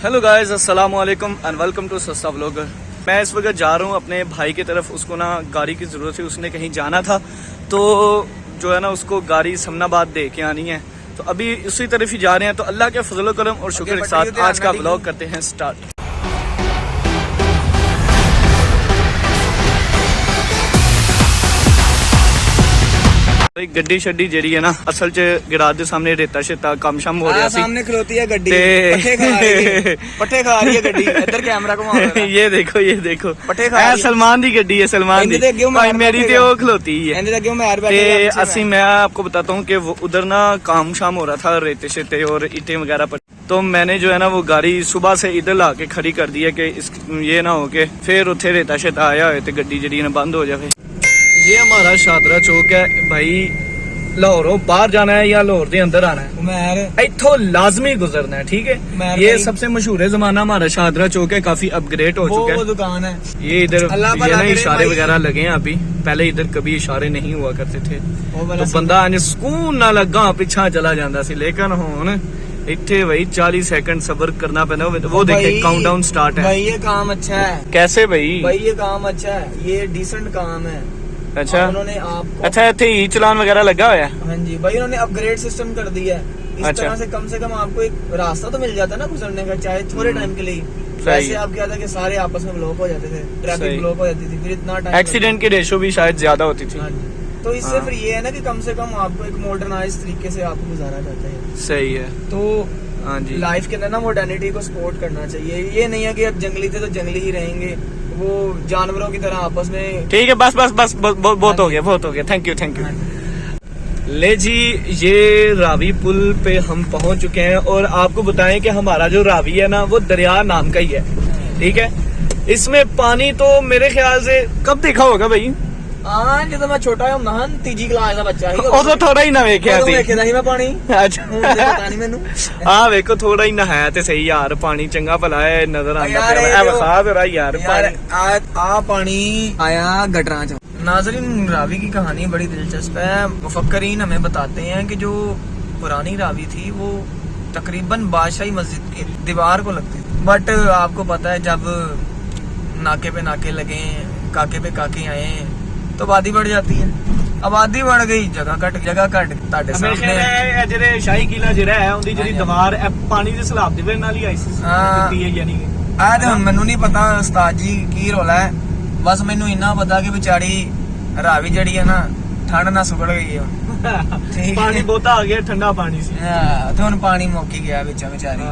Hello guys, अस्सलाम वालेकुम and welcome to सस्ता व्लॉगर। मैं इस वक्त जा रहा हूँ अपने भाई की तरफ। उसको ना गाड़ी की ज़रूरत है, उसने कहीं जाना था तो जो है ना उसको गाड़ी समनाबाद दे के आनी है। तो अभी उसी तरफ ही जा रहे हैं। तो अल्लाह के फजल करम और शुक्र के साथ आज का व्लॉग करते हैं स्टार्ट। गड्डी शड्डी जेड़ी है ना असल च गिराज दे सामने रेता शेता कम शम हो रहा सामने खलोती है गड्डी, पट्ठे खा रही है गड्डी। इधर कैमरा घुमा ये देखो पट्ठे खा रही है। सलमान दी गड्डी है, सलमान दी भाई मेरी ते वो खलोती है। असि मैं आपको बताता हूँ कि वो उधर ना काम शाम हो रहा था रेते शेते और ईटे वगैरह पर। तो मैंने जो है ना वो गाड़ी सुबह से इधर ला के खड़ी कर दी है कि ये ना हो के फिर उथे रेता शेता आया हो तो गड्डी जी बंद हो जाए। ये हमारा शादरा चौक है भाई। लाहौरों बाहर जाना है या लाहौर के अंदर आना है इथो लाजमी गुजरना है, ठीक है। ये सबसे मशहूर है जमाना हमारा शादरा चौक है, काफी अपग्रेड हो चुका है। वो दुकान है ये इधर ये ना इशारे वगैरह लगे हैं अभी, पहले इधर कभी इशारे नहीं हुआ करते थे। तो बंदा अज सुकून ना लगा पिछा चला जाता सी, लेकिन हुन इतने भाई 40 सेकंड सबर करना पैदा। वो देखे काउंटडाउन स्टार्ट है। भाई ये काम अच्छा है। कैसे भाई? भाई ये काम अच्छा है, ये डिसेंट काम है। अच्छा उन्होंने आपको अच्छा इतने ई चलान वगैरह लगा हुआ है। हाँ जी भाई, उन्होंने अपग्रेड सिस्टम कर दिया है। इस अच्छा। तरह से कम आपको एक रास्ता तो मिल जाता है ना गुजरने का, चाहे थोड़े टाइम के लिए। वैसे आप क्या था कि सारे आपस में ब्लॉक हो जाते थे, ट्रैफिक ब्लॉक हो जाती थी, फिर इतना टाइम एक्सीडेंट की रेशो भी शायद ज्यादा होती थी। हाँ जी। तो इससे फिर ये है ना कि कम से कम आपको एक मॉडर्नाइज तरीके से आपको गुजारा जाता है। सही है। तो हाँ जी, लाइफ के अंदर ना मॉडर्निटी को सपोर्ट करना चाहिए। ये नहीं है कि अब जंगली थे तो जंगली ही रहेंगे, वो जानवरों की तरह आपस में। ठीक है, बस बहुत हो गया। Thank you. ले जी, ये रावी पुल पे हम पहुंच चुके हैं और आपको बताएं कि हमारा जो रावी है ना वो दरिया नाम का ही है, ठीक है। इसमें पानी तो मेरे ख्याल से कब देखा होगा भाई? हाँ, जो मैं छोटा हूँ ना, तीजी क्लास का बच्चा तो थोड़ा ही ना वेख्या मैं पानी। अच्छा पता नहीं मैनू। हाँ वेखो थोड़ा ही नहाया ते सही यार, पानी चंगा भला है नजर आता यार। आ पानी आया गटरा च। नाज़रीन, रावी की कहानी बड़ी दिलचस्प है। मुफक्करीन हमें बताते हैं कि जो पुरानी रावी थी वो तकरीबन बादशाही मस्जिद की दीवार को लगती थी। बट आपको पता है जब नाके पे नाके लगे, काके पे काके आए तो आबादी बढ़ जाती है। आबादी बढ़ गई, जगह घट ਤੁਹਾਡੇ ਸਾਹਮਣੇ ਜਿਹੜੇ ਸ਼ਾਹੀ ਕਿਲਾ ਜਿਹੜਾ ਹੈ ਉਹਦੀ ਜਿਹੜੀ ਦੀਵਾਰ ਹੈ ਪਾਣੀ ਦੇ ਸਲਾਬ ਦੇ ਨਾਲ ਹੀ ਆਈ ਸੀ ਦਿੱਤੀ ਹੈ ਯਾਨੀ ਆ। ਤੇ ਮੈਨੂੰ ਨਹੀਂ ਪਤਾ ਉਸਤਾਦ ਜੀ ਕੀ ਰੋਲਾ ਹੈ, ਬਸ ਮੈਨੂੰ ਇੰਨਾ ਪਤਾ ਕਿ ਵਿਚਾਰੀ ਰਾਵੀ ਜਿਹੜੀ ਹੈ ਨਾ ਠੰਡ ਨਾਲ ਸੁਕੜ ਗਈ ਹੈ। ਪਾਣੀ ਬਹੁਤਾ ਆ ਗਿਆ, ਠੰਡਾ ਪਾਣੀ ਸੀ। ਹਾਂ, ਤੇ ਹੁਣ ਪਾਣੀ ਮੁੱਕ ਹੀ ਗਿਆ ਵਿੱਚ ਵਿਚਾਰੀ।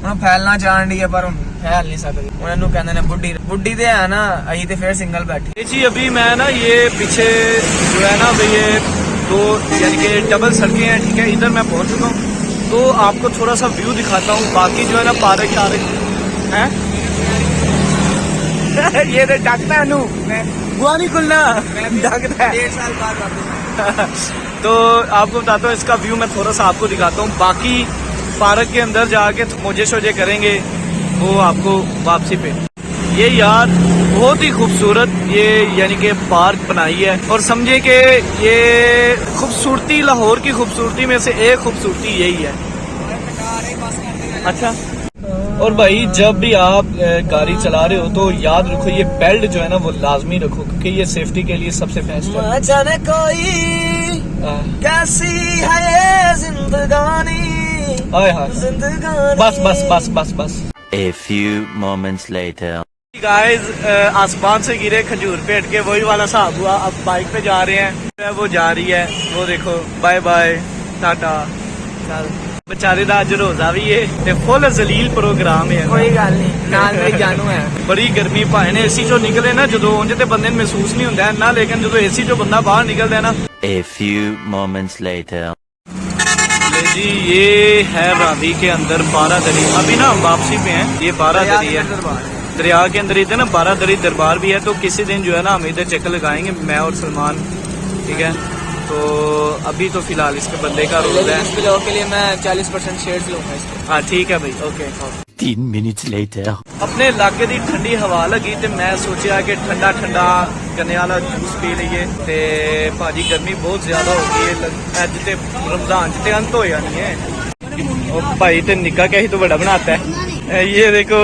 ਹੁਣ ਫੈਲਣਾ ਚਾਹਣ ਦੀ ਹੈ ਪਰ ਹੁਣ फैल नहीं सकती। उन्होंने कहते हैं बुढ़ी तो है ना, अही तो फिर सिंगल बैठी जी। अभी मैं ना ये पीछे जो है ना भाई ये दो यानी कि डबल सड़कें हैं, ठीक है। इधर मैं पहुंच चुका हूँ तो आपको थोड़ा सा व्यू दिखाता हूँ। बाकी जो है ना पार्क शार्क है ये तो डकता है नू बुआ नहीं खुलना डकता है। 1.5 साल बाद तो आपको बताता हूँ इसका व्यू मैं थोड़ा सा आपको दिखाता हूँ। बाकी पार्क के अंदर जाके मौजे शोजे करेंगे वो आपको वापसी पे। ये यार बहुत ही खूबसूरत ये यानी कि पार्क बनाई है और समझे कि ये खूबसूरती लाहौर की खूबसूरती में से एक खूबसूरती यही है। अच्छा, और भाई जब भी आप गाड़ी चला रहे हो तो याद रखो ये बेल्ट जो है ना वो लाजमी रखो, क्योंकि ये सेफ्टी के लिए सबसे बेस्ट है। जाने कोई कैसी है ये जिंदगानी, बस A few moments later. Guys, आसमान से गिरे खजूर पे अटके वही वाला साहब हुआ। अब बाइक पे जा रहे हैं, वो जा रही है, वो देखो बाय बाय टाटा। बेचारे दा अज रोजा भी है ते फुल जलील प्रोग्राम है। कोई गल नहीं, नाल मेरी जानू है। बड़ी गर्मी भाए ने एसी चो निकले ना जो उंज ते बंदे महसूस नहीं होंदा ना, लेकिन जो एसी चो बंदा बाहर निकलदा है ना। A few moments later. जी ये है रावी के अंदर 12 दरी। अभी ना हम वापसी पे हैं। ये 12 दरी है, दरिया के अंदर इधर ना 12 दरी दरबार भी है। तो किसी दिन जो है ना हम इधर चक्कर लगाएंगे, मैं और सलमान, ठीक है। तो अभी तो फिलहाल इसके बंदे का रोल है। इस ब्लॉग के लिए मैं 40% शेयर्स लूंगा इसके। हाँ ठीक है भाई, ओके। 3 minutes later. अपने इलाके की ठंडी हवा लगी तो मैं सोचा कि ठंडा गन्ने वाला जूस पी लीए। ते भाजी गर्मी बहुत ज्यादा हो गई है, अज ते रमजान च अंत हो जानी है। और भाई ते निक्का क्या ही तो बड़ा बनाता है। ये देखो,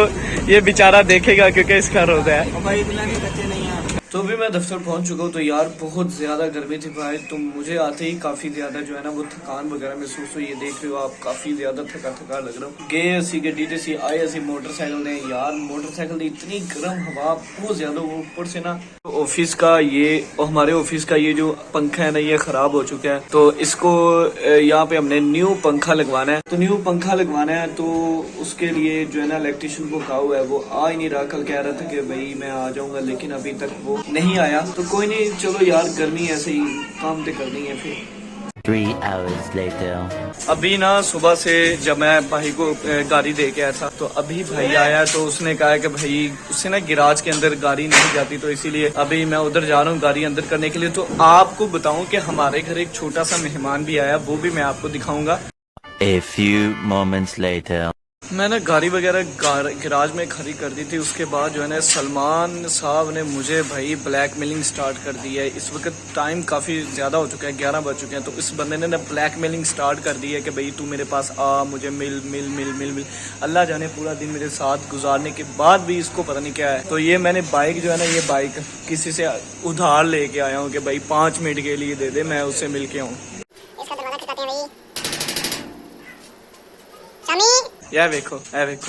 ये बेचारा देखेगा क्योंकि इसका रोजा है। और भाई इतना भी बच्चे नहीं हैं। तो भी मैं दफ्तर पहुंच चुका हूँ। तो यार बहुत ज्यादा गर्मी थी भाई, तो मुझे आते ही काफी ज्यादा जो है ना वो थकान वगैरह महसूस हुई। ये देख रहे हो आप, काफी ज्यादा थका लग रहा हूँ। गए असी गड्डी ते सी आए असी मोटरसाइकिल ने। यार मोटरसाइकिल की इतनी गर्म हवा, बहुत ज्यादा। वो ऊपर से ना ऑफिस का ये, हमारे ऑफिस का ये जो पंखा है ना ये खराब हो चुका है, तो इसको यहाँ पे हमने न्यू पंखा लगवाना है। तो न्यू पंखा लगवाना है तो उसके लिए जो है ना इलेक्ट्रिशियन को कहा हुआ है, वो आ ही नहीं रहा। कल कह रहा था कि भाई मैं आ जाऊंगा, लेकिन अभी तक वो नहीं आया। तो कोई नहीं, चलो यार गर्मी ऐसे ही, काम तो करनी है फिर। 3 hours later. अभी ना सुबह से जब मैं भाई को गाड़ी दे के आया था, तो अभी भाई आया तो उसने कहा कि भाई उससे ना गिराज के अंदर गाड़ी नहीं जाती, तो इसीलिए अभी मैं उधर जा रहा हूँ गाड़ी अंदर करने के लिए। तो आपको बताऊं कि हमारे घर एक छोटा सा मेहमान भी आया, वो भी मैं आपको दिखाऊंगा। A few moments later. मैं ना गाड़ी वगैरह गैराज में खड़ी कर दी थी। उसके बाद जो है ना सलमान साहब ने मुझे भाई ब्लैकमेलिंग स्टार्ट कर दी है। इस वक्त टाइम काफ़ी ज़्यादा हो चुका है, 11 बज चुके हैं। तो इस बंदे ने ना ब्लैकमेलिंग स्टार्ट कर दी है कि भाई तू मेरे पास आ, मुझे मिल मिल मिल मिल मिल। अल्लाह जाने पूरा दिन मेरे साथ गुजारने के बाद भी इसको पता नहीं क्या है। तो ये मैंने बाइक जो है ना, ये बाइक किसी से उधार लेके आया हूँ कि भाई 5 मिनट के लिए दे दे, मैं उससे मिल के आऊँ। यह वेखो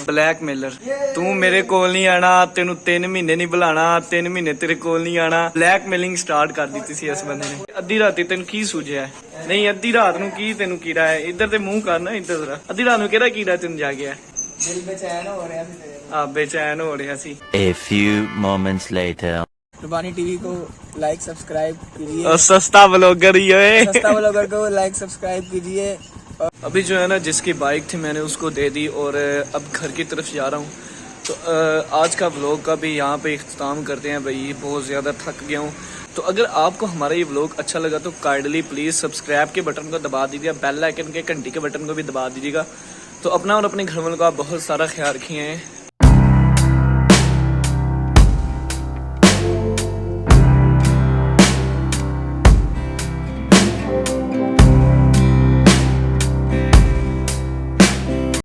ब्लैक मेलर, तू मेरे कोल नहीं आना, तेनू 3 महीने नहीं बुलाना, 3 महीने तेरे कोल नहीं आना। ब्लैक मेलिंग स्टार्ट कर दी थी इस बंदे ने। अद्धी राती तेन की सूझिया है? नहीं, अद्धी रात नू की तेनू कीड़ा है? इधर ते मुंह करना, इधर जरा। अद्धी रात नू केड़ा कीड़ा तेन जा गया? दिल बेचैन हो रहा है। बेचैन हो रहा सी। A few moments later. Rubani TV को लाइक सब्सक्राइब कीजिए। और सस्ता ब्लॉगर ही है। सस्ता ब्लॉगर को लाइक सब्सक्राइब कीजिए। अभी जो है ना जिसकी बाइक थी मैंने उसको दे दी और अब घर की तरफ जा रहा हूँ। तो आज का व्लॉग का भी यहाँ पे इख्तिताम करते हैं भाई, बहुत ज़्यादा थक गया हूँ। तो अगर आपको हमारा ये व्लॉग अच्छा लगा तो काइंडली प्लीज़ सब्सक्राइब के बटन को दबा दीजिएगा, बेल आइकन के घंटी के बटन को भी दबा दीजिएगा। तो अपना और अपने घर वालों का बहुत सारा ख्याल रखिए।